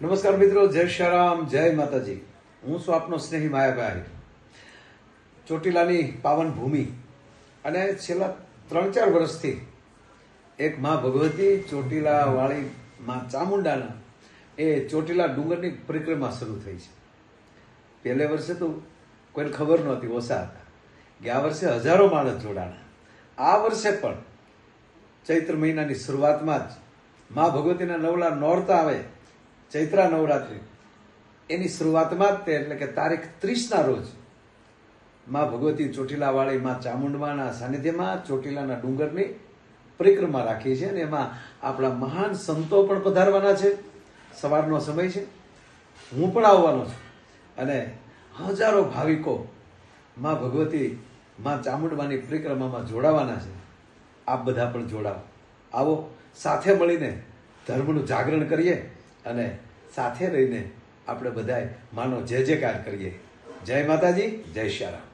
નમસ્કાર મિત્રો, જય શ્રી રામ, જય માતાજી. હું છું આપનો સ્નેહી માયાભાઈ. ચોટીલાની પાવન ભૂમિ અને છેલ્લા 3-4 વર્ષથી એક માં ભગવતી ચોટીલા વાળી માં ચામુંડાના એ ચોટીલા ડુંગરની પરિક્રમા શરૂ થઈ છે. પહેલે વર્ષે તો કોઈને ખબર નહોતી, ઓછા હતા. ગયા વર્ષે હજારો માણસ જોડાણા. આ વર્ષે પણ ચૈત્ર મહિનાની શરૂઆતમાં જ માં ભગવતીના નવલા નોરતા આવે, ચૈત્રા નવરાત્રિ, એની શરૂઆતમાં જ તે એટલે કે તારીખ 30ના રોજ માં ભગવતી ચોટીલાવાળી માં ચામુંડમાના સાનિધ્યમાં ચોટીલાના ડુંગરની પરિક્રમા રાખી છે અને એમાં આપણા મહાન સંતો પણ પધારવાના છે. સવારનો સમય છે, હું પણ આવવાનો છું અને હજારો ભાવિકો માં ભગવતી માં ચામુંડમાની પરિક્રમામાં જોડાવાના છે. આપ બધા પણ જોડાવો, આવો, સાથે મળીને ધર્મનું જાગરણ કરીએ અને સાથે રહીને આપણે બધાય માનો જય જયકાર કરીએ. જય માતાજી, જય શ્રી રામ.